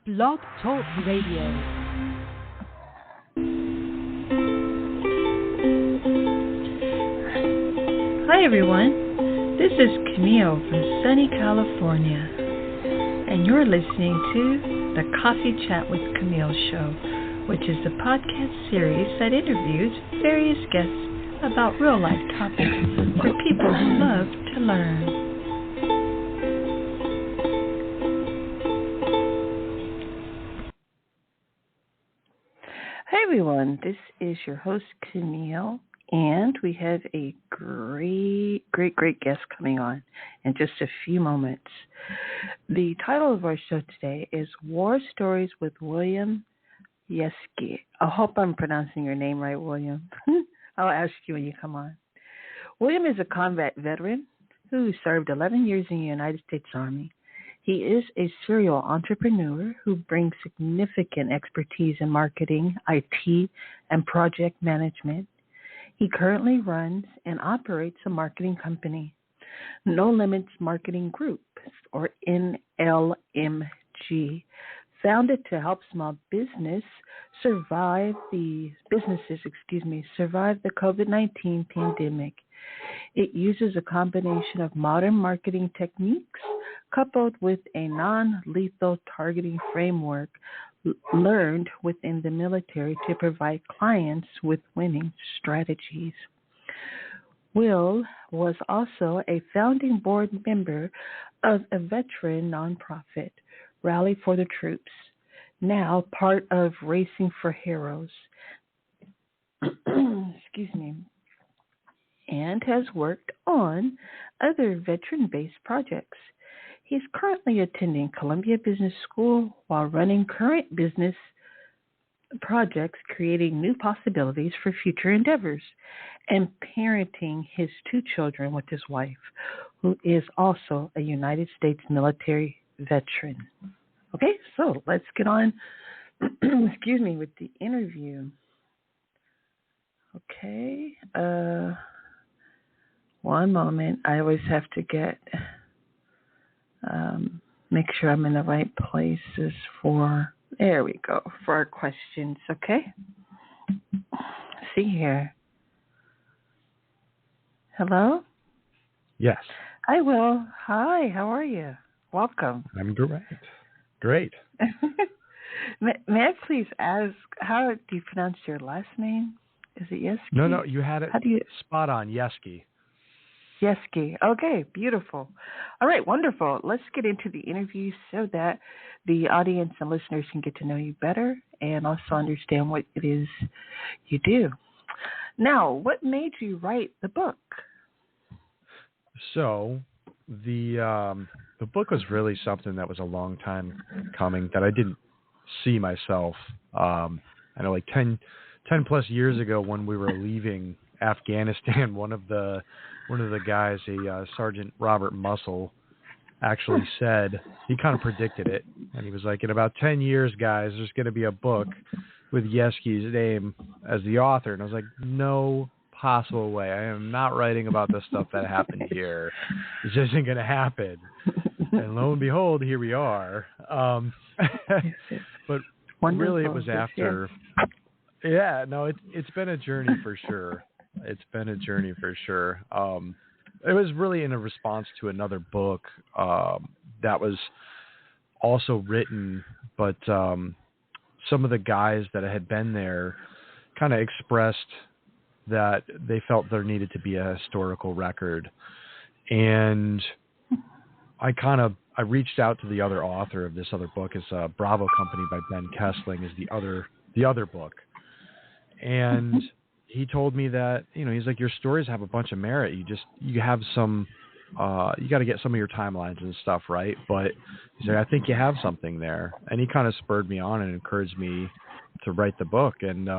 Blog Talk Radio. Hi everyone, this is Camille from sunny California, and you're listening to the Coffee Chat with Camille show, which is a podcast series that interviews various guests about real life topics for people who love to learn. Hi everyone, this is your host Camille, and we have a great guest coming on in just a few moments. The title of our show today is War Stories with William Yeske. I hope I'm pronouncing your name right, William. I'll ask you when you come on. William is a combat veteran who served 11 years in the United States Army. He is a serial entrepreneur who brings significant expertise in marketing, IT, and project management. He currently runs and operates a marketing company, No Limits Marketing Group, or NLMG, founded to help small businesses survive the COVID-19 pandemic. It uses a combination of modern marketing techniques coupled with a non-lethal targeting framework learned within the military to provide clients with winning strategies. Will was also a founding board member of a veteran nonprofit, Rally for the Troops, now part of Racing for Heroes. And has worked on other veteran-based projects. He's currently attending Columbia Business School while running current business projects, creating new possibilities for future endeavors, and parenting his 2 children with his wife, who is also a United States military veteran. Okay, so let's get on, with the interview. Okay, one moment. I always have to make sure I'm in the right places for our questions, okay? See here. Hello? Yes. Hi, Will. Hi, how are you? Welcome. I'm great. May I please ask, how do you pronounce your last name? Is it Yeske? No, you had it spot on, Yeske. Yeske. Okay, beautiful. All right, wonderful. Let's get into the interview so that the audience and listeners can get to know you better and also understand what it is you do. Now, what made you write the book? So, the book was really something that was a long time coming that I didn't see myself. I know, like 10 plus years ago, when we were leaving Afghanistan, one of the guys, Sergeant Robert Muscle, actually said, he kind of predicted it, and he was like, in about 10 years, guys, there's going to be a book with Yeske's name as the author. And I was like, no possible way. I am not writing about the stuff that happened here. This isn't going to happen. And lo and behold, here we are. But wonderful. Really, it was after. Yeah, no, it's been a journey for sure. It was really in a response to another book that was also written, but some of the guys that had been there kind of expressed that they felt there needed to be a historical record. And I reached out to the other author of this other book. It's Bravo Company by Ben Kessling is the other book. And he told me that, he's like, your stories have a bunch of merit. You have some, you got to get some of your timelines and stuff right. But he's like, I think you have something there. And he kind of spurred me on and encouraged me to write the book. And,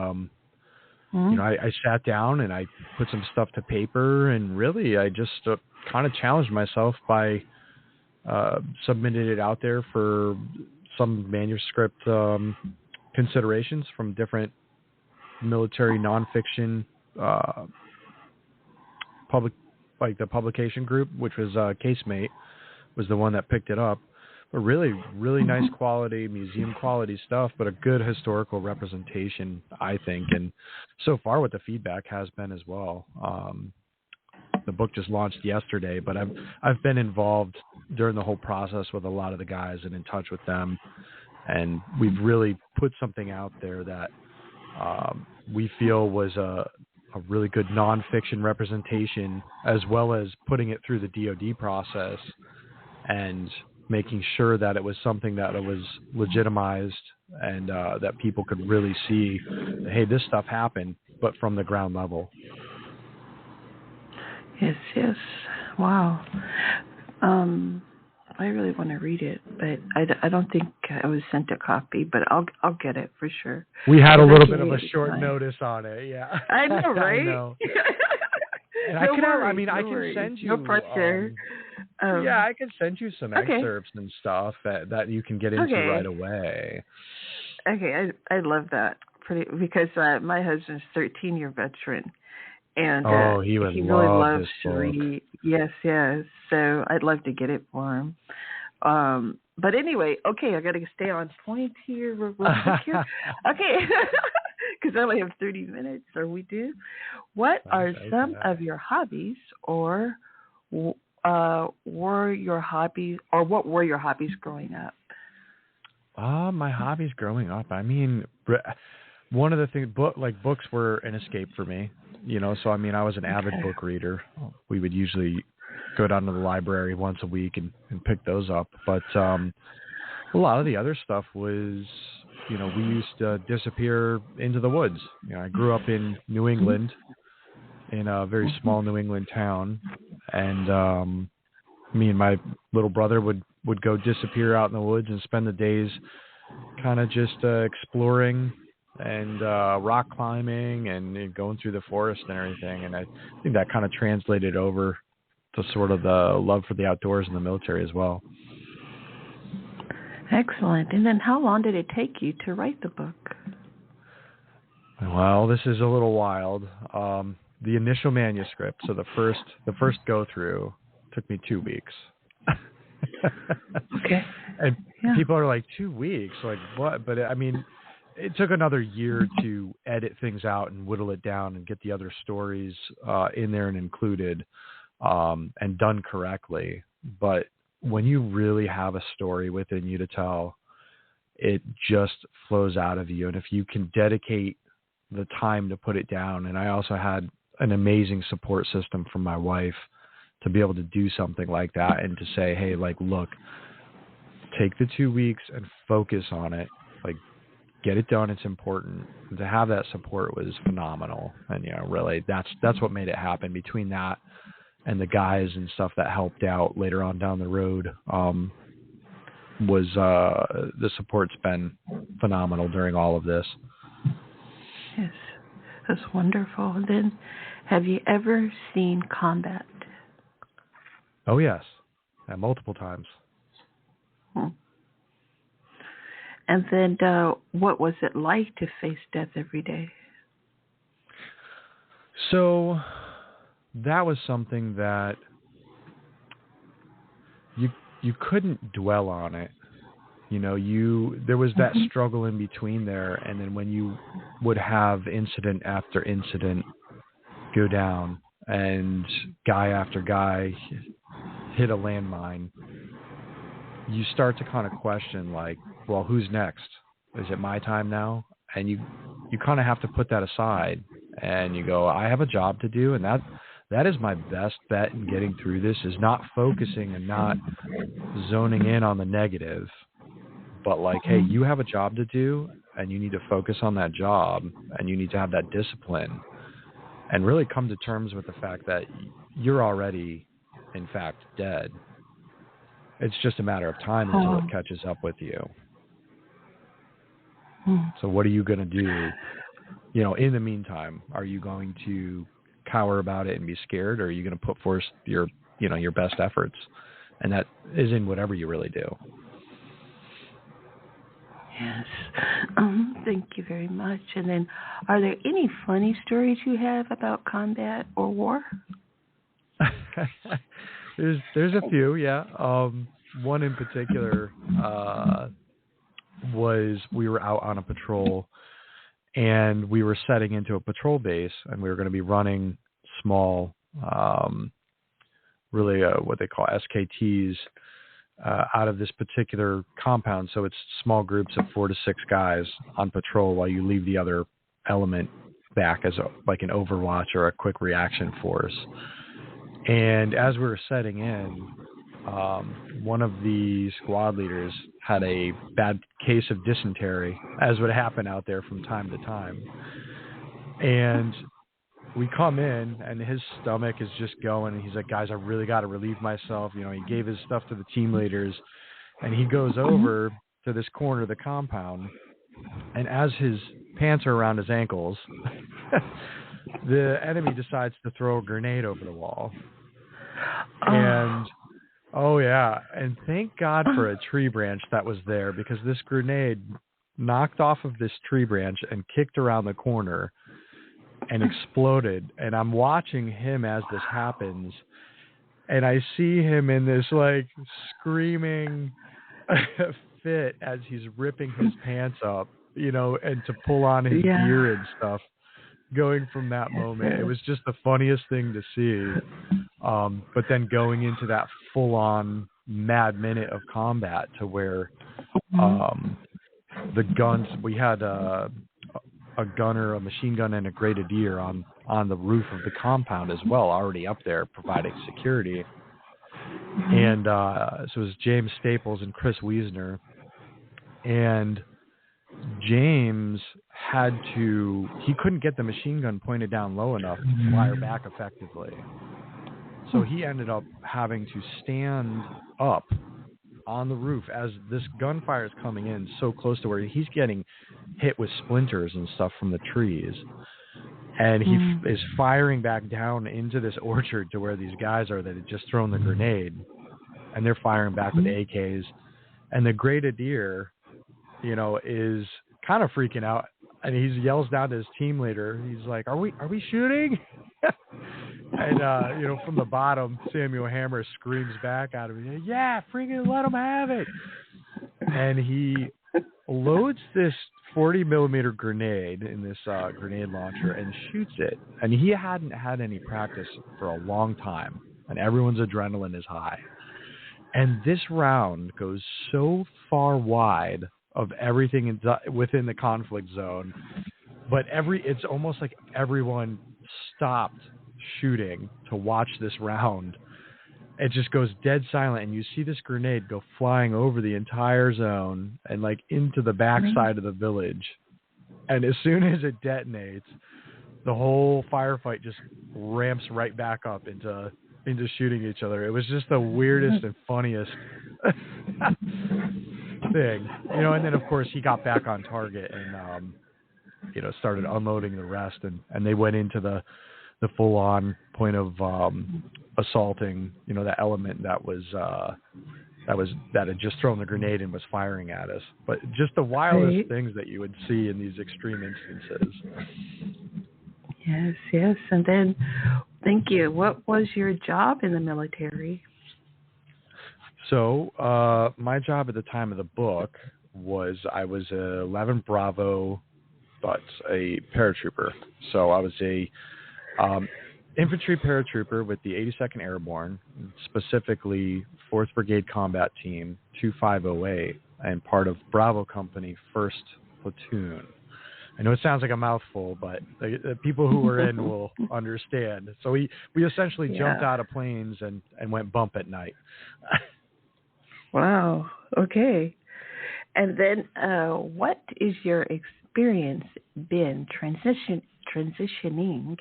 I sat down and I put some stuff to paper, and really I just kind of challenged myself by submitted it out there for some manuscript considerations from different military nonfiction the publication group, which was Casemate, was the one that picked it up. But really, really nice quality, museum quality stuff, but a good historical representation, I think. And so far, what the feedback has been as well. The book just launched yesterday, but I've been involved during the whole process with a lot of the guys and in touch with them, and we've really put something out there that we feel was a really good nonfiction representation, as well as putting it through the DoD process and making sure that it was something that it was legitimized and that people could really see, hey, this stuff happened, but from the ground level. Yes. Wow. I really want to read it, but I don't think I was sent a copy, but I'll get it for sure. We had a little bit of a short notice on it, yeah. I know, right? I know. And I can send you. No pressure. I can send you some excerpts and stuff that you can get into right away. Okay, I love that because my husband's 13-year veteran, and he really loves this to book. read. Yes. So I'd love to get it for him. But anyway, okay, I got to stay on point here real quick here. Okay, because I only have 30 minutes, or we do. What are some of your hobbies, or were your hobbies, or what were your hobbies growing up? My hobbies growing up, I mean, one of the things, books were an escape for me, so I mean, I was an avid book reader. We would usually go down to the library once a week and pick those up. But a lot of the other stuff was, we used to disappear into the woods. I grew up in New England, in a very small New England town, and me and my little brother would go disappear out in the woods and spend the days kind of just exploring and rock climbing and going through the forest and everything. And I think that kind of translated over to sort of the love for the outdoors in the military as well. Excellent. And then how long did it take you to write the book? Well, this is a little wild. The initial manuscript, so the first go through, took me 2 weeks. Okay. And people are like, 2 weeks? Like, what? But I mean, it took another year to edit things out and whittle it down and get the other stories in there and included and done correctly. But when you really have a story within you to tell, it just flows out of you. And if you can dedicate the time to put it down, and I also had an amazing support system from my wife to be able to do something like that and to say, hey, like, look, take the 2 weeks and focus on it. Like, get it done. It's important. And to have that support was phenomenal. And, really that's what made it happen. Between that and the guys and stuff that helped out later on down the road, was the support's been phenomenal during all of this. Yes, that's wonderful. And then, have you ever seen combat? Oh, yes. Multiple times. And then what was it like to face death every day? So that was something that you couldn't dwell on it. There was that struggle in between there, and then when you would have incident after incident go down and guy after guy hit a landmine, you start to kind of question, like, well, who's next? Is it my time now? And you kind of have to put that aside and you go, I have a job to do, and that is my best bet in getting through this, is not focusing and not zoning in on the negative, but like, hey, you have a job to do and you need to focus on that job and you need to have that discipline and really come to terms with the fact that you're already, in fact, dead. It's just a matter of time until it catches up with you. So what are you going to do? In the meantime, are you going to cower about it and be scared, or are you going to put forth your best efforts? And that is in whatever you really do. Yes. Thank you very much. And then, are there any funny stories you have about combat or war? There's a few, yeah. one in particular was we were out on a patrol, and we were setting into a patrol base, and we were going to be running small, really what they call SKTs out of this particular compound. So it's small groups of 4 to 6 guys on patrol while you leave the other element back as like an overwatch or a quick reaction force. And as we were setting in, one of the squad leaders had a bad case of dysentery, as would happen out there from time to time. And we come in, and his stomach is just going, and he's like, guys, I really got to relieve myself. You know, he gave his stuff to the team leaders, and he goes over to this corner of the compound, and as his pants are around his ankles, the enemy decides to throw a grenade over the wall. And oh yeah, and thank God for a tree branch that was there, because this grenade knocked off of this tree branch and kicked around the corner and exploded. And I'm watching him as this happens, and I see him in this like screaming fit as he's ripping his pants up, you know, and to pull on his gear and stuff. Going from that moment, it was just the funniest thing to see. But then going into that full-on mad minute of combat to where the guns, we had a gunner, a machine gun, and a grenadier on the roof of the compound as well, already up there providing security. And so it was James Staples and Chris Wiesner. And James he couldn't get the machine gun pointed down low enough to fire back effectively. So he ended up having to stand up on the roof as this gunfire is coming in so close to where he's getting hit with splinters and stuff from the trees. And he is firing back down into this orchard to where these guys are that had just thrown the grenade. And they're firing back with AKs. And the grenadier, you know, is kind of freaking out, and he yells down to his team leader. He's like, "Are we shooting?" And you know, from the bottom, Samuel Hammer screams back at him, "Yeah, freaking let him have it!" And he loads this 40 millimeter grenade in this grenade launcher and shoots it. And he hadn't had any practice for a long time, and everyone's adrenaline is high. And this round goes so far wide of everything within the conflict zone, but it's almost like everyone stopped shooting to watch this round. It just goes dead silent, and you see this grenade go flying over the entire zone and like into the backside of the village. And as soon as it detonates, the whole firefight just ramps right back up into shooting each other. It was just the weirdest and funniest thing, you know. And then of course he got back on target and you know, started unloading the rest, and they went into the full-on point of assaulting, you know, the element that had just thrown the grenade and was firing at us. But just the wildest things that you would see in these extreme instances. Yes. And then, thank you. What was your job in the military? So my job at the time of the book was I was a 11 Bravo, but a paratrooper. So I was a infantry paratrooper with the 82nd Airborne, specifically 4th Brigade Combat Team 2508, and part of Bravo Company 1st Platoon. I know it sounds like a mouthful, but the people who were in will understand. So we essentially jumped out of planes and went bump at night. Wow. Okay. And then what is your experience been transitioning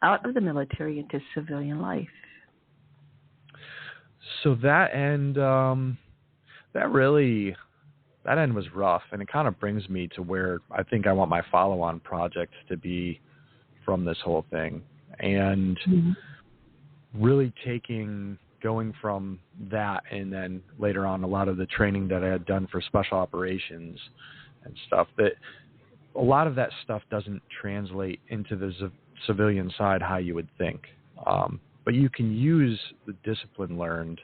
out of the military into civilian life? So that end, that end was rough, and it kind of brings me to where I think I want my follow-on project to be from this whole thing. And really going from that, and then later on a lot of the training that I had done for special operations and stuff, that a lot of that stuff doesn't translate into the civilian side how you would think. But you can use the discipline learned,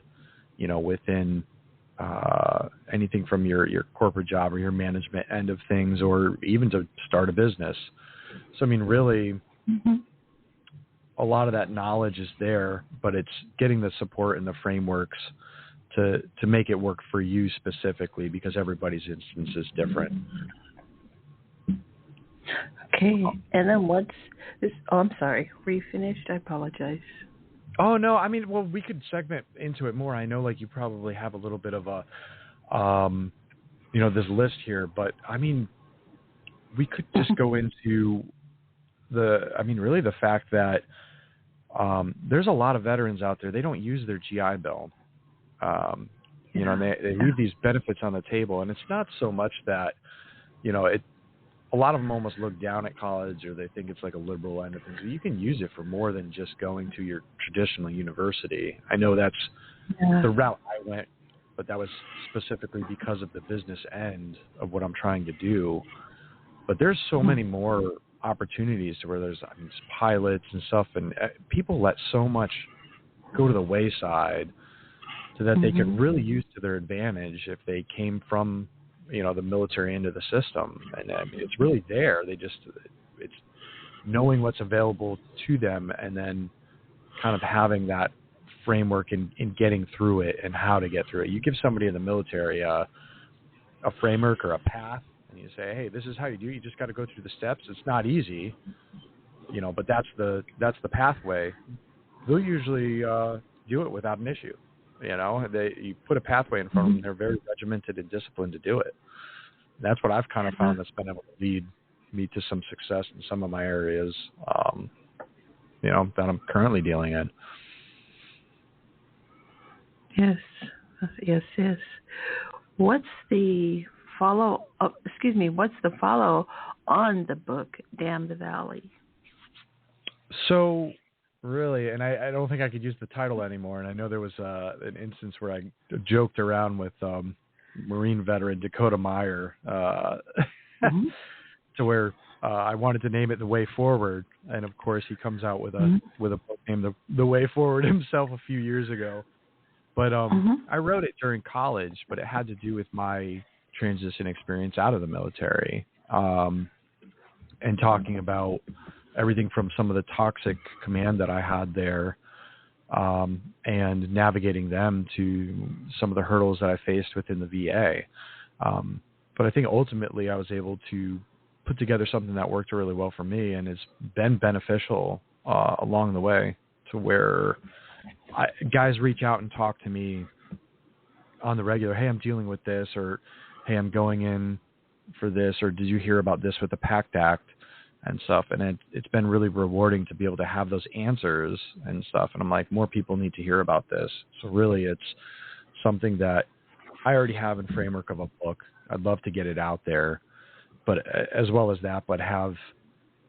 you know, within anything from your corporate job or your management end of things, or even to start a business. So, I mean, really, a lot of that knowledge is there, but it's getting the support and the frameworks to make it work for you specifically, because everybody's instance is different. Okay. And then what's this? Oh, I'm sorry. Were you finished? I apologize. Oh, no. I mean, well, we could segment into it more. I know, like, you probably have a little bit of a, this list here, but I mean, we could just go into really the fact that there's a lot of veterans out there. They don't use their GI Bill. And they leave these benefits on the table, and it's not so much that, a lot of them almost look down at college, or they think it's like a liberal end of things. You can use it for more than just going to your traditional university. I know that's the route I went, but that was specifically because of the business end of what I'm trying to do. But there's so many more opportunities to where there's pilots and stuff, and people let so much go to the wayside so that they could really use to their advantage if they came from the military end of the system. And it's really there. It's knowing what's available to them, and then kind of having that framework in getting through it and how to get through it. You give somebody in the military a framework or a path, and you say, hey, this is how you do it. You just got to go through the steps. It's not easy, but that's the pathway. They'll usually do it without an issue. You put a pathway in front of them. They're very regimented and disciplined to do it. And that's what I've kind of found that's been able to lead me to some success in some of my areas, that I'm currently dealing in. Yes. What's the follow on the book, Damn the Valley? So, really, and I don't think I could use the title anymore. And I know there was an instance where I joked around with Marine veteran Dakota Meyer to where I wanted to name it The Way Forward. And, of course, he comes out with a book named The Way Forward himself a few years ago. But I wrote it during college, but it had to do with my transition experience out of the military, and talking about everything from some of the toxic command that I had there, and navigating them to some of the hurdles that I faced within the VA. But I think ultimately I was able to put together something that worked really well for me, and it's been beneficial along the way, to where guys reach out and talk to me on the regular. Hey, I'm dealing with this, or hey, I'm going in for this, or did you hear about this with the PACT Act and stuff? And it's been really rewarding to be able to have those answers and stuff. And I'm like, more people need to hear about this. So really, it's something that I already have in framework of a book. I'd love to get it out there, but as well as that, but have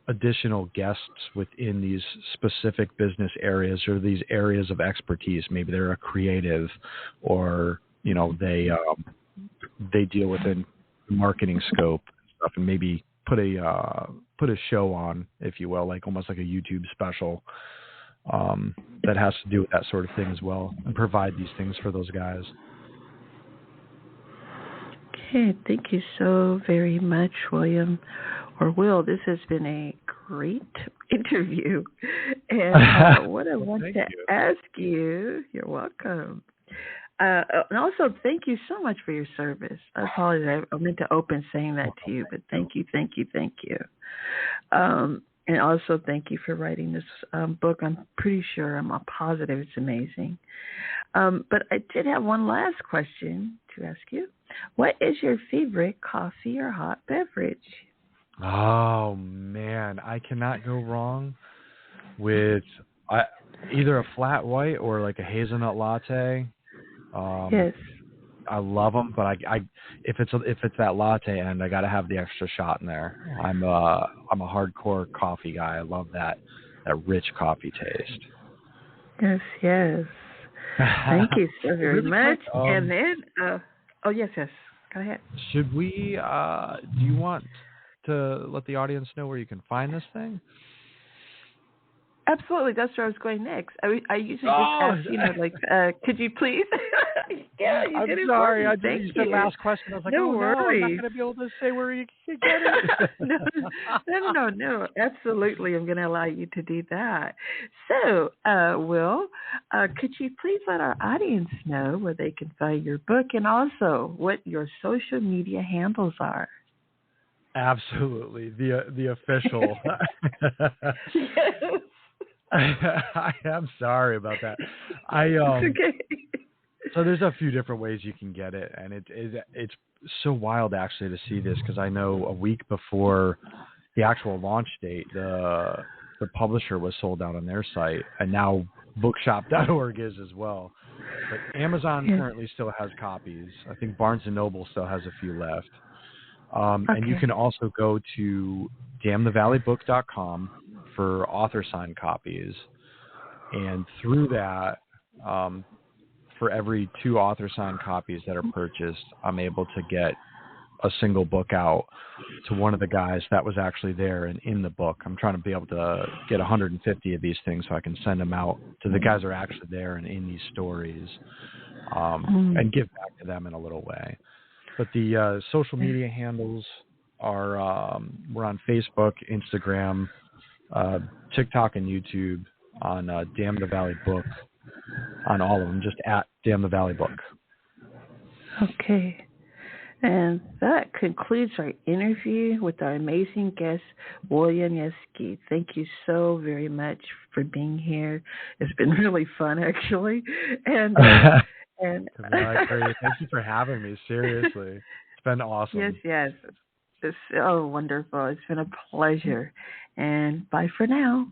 additional guests within these specific business areas or these areas of expertise. Maybe they're a creative, or they deal within marketing scope and stuff, and maybe put a show on, if you will, like almost like a YouTube special that has to do with that sort of thing as well, and provide these things for those guys. Okay, thank you so very much, William, or Will. This has been a great interview. And what I want to ask you, you're welcome. And also, thank you so much for your service. I apologize. I meant to open saying that to you, but thank you. And also, thank you for writing this book. I'm pretty sure, I'm positive it's amazing. But I did have one last question to ask you. What is your favorite coffee or hot beverage? Oh, man. I cannot go wrong with either a flat white or like a hazelnut latte. Yes. I love them, but if it's that latte end, I got to have the extra shot in there. I'm a hardcore coffee guy. I love that rich coffee taste. Yes. Thank you so very much. And then, yes. Go ahead. Should we? Do you want to let the audience know where you can find this thing? Absolutely. That's where I was going next. I usually just ask, could you please? Yeah, you I'm did it for sorry. me. You Thank said you. last question. I was like, No oh no, I'm not worries. going to be able to say where you can get it. No. Absolutely, I'm going to allow you to do that. So, Will, could you please let our audience know where they can find your book and also what your social media handles are? Absolutely, the official. Yes. I am sorry about that. It's okay. So there's a few different ways you can get it, and it's so wild actually to see this, because I know a week before the actual launch date, the publisher was sold out on their site, and now bookshop.org is as well. But Amazon currently still has copies. I think Barnes & Noble still has a few left. And you can also go to damnthevalleybook.com for author signed copies. And through that, for every 2 author signed copies that are purchased, I'm able to get a single book out to one of the guys that was actually there and in the book. I'm trying to be able to get 150 of these things so I can send them out to the guys that are actually there and in these stories, and give back to them in a little way. But the social media handles are, we're on Facebook, Instagram, TikTok, and YouTube on Damn the Valley Book, on all of them, just at Damn the Valley Book. Okay. And that concludes our interview with our amazing guest, William Yeske. Thank you so very much for being here. It's been really fun, actually. And Thank you for having me. Seriously, it's been awesome. Yes. It's wonderful. It's been a pleasure. And bye for now.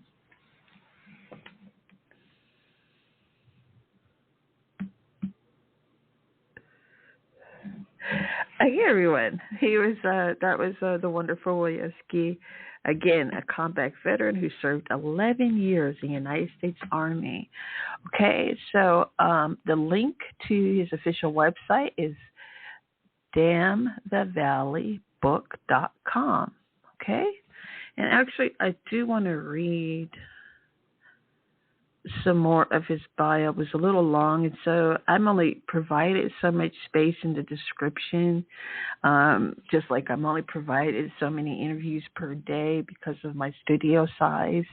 Hey everyone, that was the wonderful Yeske, again a combat veteran who served 11 years in the United States Army. Okay, so the link to his official website is damnthevalleybook.com. Okay, and actually I do want to read some more of his bio. It was a little long, and so I'm only provided so much space in the description, just like I'm only provided so many interviews per day because of my studio size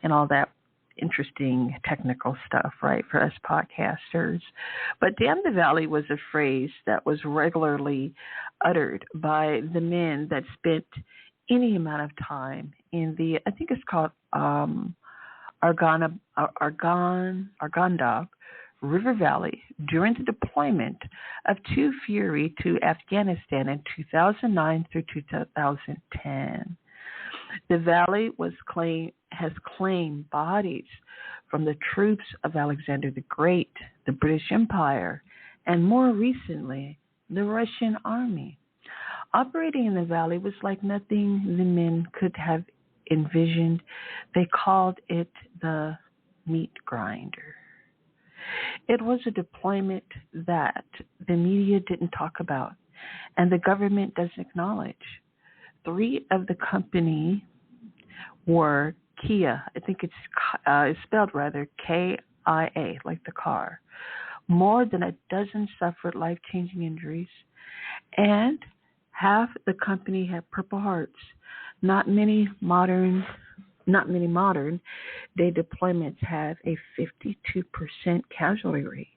and all that interesting technical stuff, right, for us podcasters. But Damn the Valley was a phrase that was regularly uttered by the men that spent any amount of time in the, I think it's called Arghandab River Valley during the deployment of Two Fury to Afghanistan in 2009 through 2010. The valley has claimed bodies from the troops of Alexander the Great, the British Empire, and more recently, the Russian army. Operating in the valley was like nothing the men could have envisioned. They called it the meat grinder. It was a deployment that the media didn't talk about and the government doesn't acknowledge. 3 of the company were Kia. I think it's spelled rather K-I-A, like the car. More than a dozen suffered life-changing injuries, and half the company had Purple Hearts. Not many modern day deployments have a 52% casualty rate.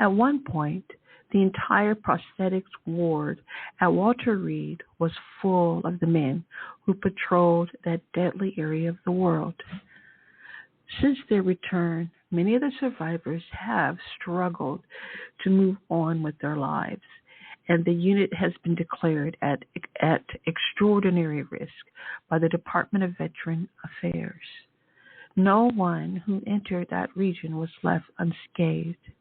At one point, the entire prosthetics ward at Walter Reed was full of the men who patrolled that deadly area of the world. Since their return, many of the survivors have struggled to move on with their lives, and the unit has been declared at extraordinary risk by the Department of Veteran Affairs. No one who entered that region was left unscathed.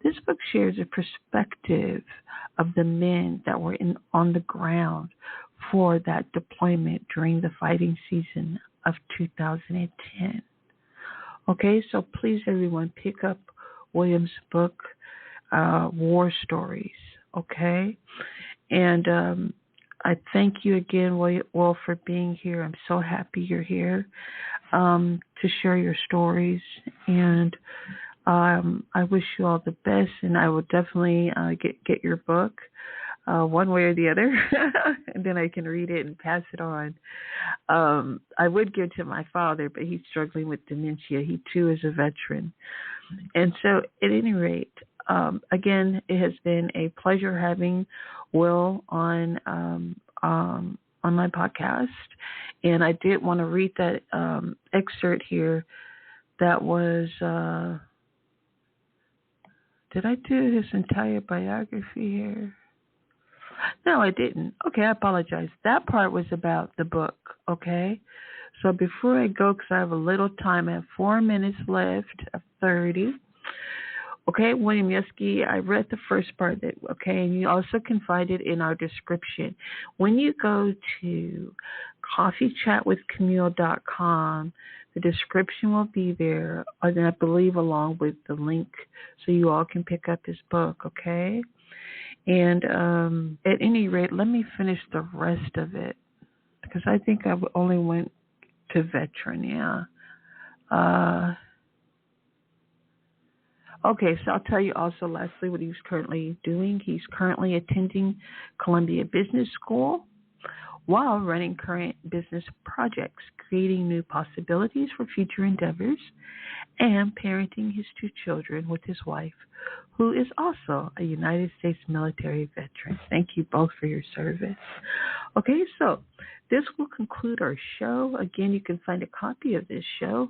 This book shares a perspective of the men that were on the ground for that deployment during the fighting season of 2010. Okay, so please everyone pick up William's book, War Stories. Okay, and I thank you again, Will, for being here. I'm so happy you're here to share your stories, and I wish you all the best, and I will definitely get your book one way or the other, and then I can read it and pass it on. I would give it to my father, but he's struggling with dementia. He too is a veteran. And so, at any rate, again, it has been a pleasure having Will on my podcast. And I did want to read that excerpt here. That was, did I do his entire biography here? No, I didn't. Okay, I apologize. That part was about the book, okay? So before I go, because I have a little time, I have 4 minutes left of 30. Okay, William Yeske, I read the first part, and you also can find it in our description. When you go to coffeechatwithcamille.com, the description will be there, and I believe along with the link, so you all can pick up his book, okay? And at any rate, let me finish the rest of it, because I think I only went to veteran, yeah. Okay, so I'll tell you also lastly what he's currently doing. He's currently attending Columbia Business School while running current business projects, creating new possibilities for future endeavors, and parenting his 2 children with his wife, who is also a United States military veteran. Thank you both for your service. Okay, so this will conclude our show. Again, you can find a copy of this show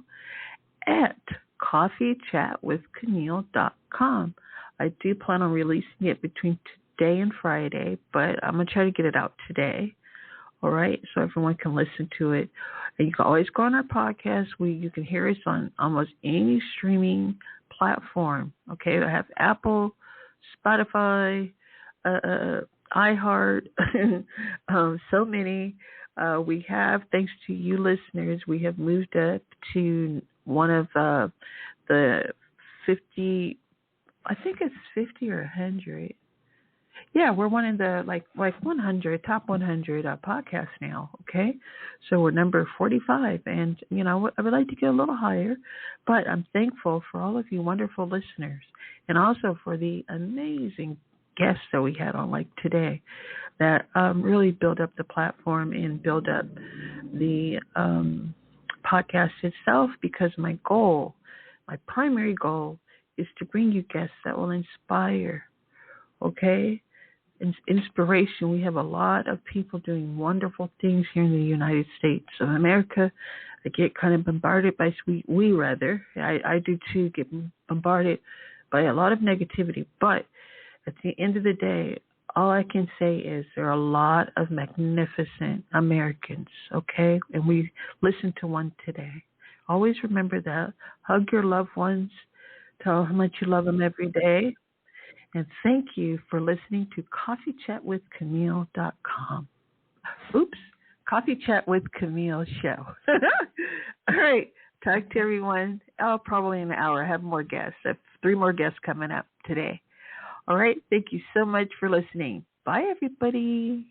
at coffeechatwithcamille.com. I do plan on releasing it between today and Friday, but I'm going to try to get it out today. All right, so everyone can listen to it. And you can always go on our podcast. You can hear us on almost any streaming platform. Okay, I have Apple, Spotify, iHeart, so many. We have, thanks to you listeners, we have moved up to one of the 50, I think it's 50 or 100. Yeah, we're one of the like 100, top 100 podcasts now, okay? So we're number 45, and, I would like to get a little higher, but I'm thankful for all of you wonderful listeners, and also for the amazing guests that we had on, like today, that really build up the platform and build up the podcast itself, because my primary goal is to bring you guests that will inspire, okay? Inspiration. We have a lot of people doing wonderful things here in the United States of America. I get kind of bombarded by, I do too, get bombarded by a lot of negativity, but at the end of the day, all I can say is there are a lot of magnificent Americans, okay? And we listened to one today. Always remember that. Hug your loved ones. Tell how much you love them every day. And thank you for listening to coffeechatwithcamille.com. Oops, Coffee Chat with Camille show. All right, talk to everyone. Probably in an hour. I have more guests. I have 3 more guests coming up today. All right, thank you so much for listening. Bye, everybody.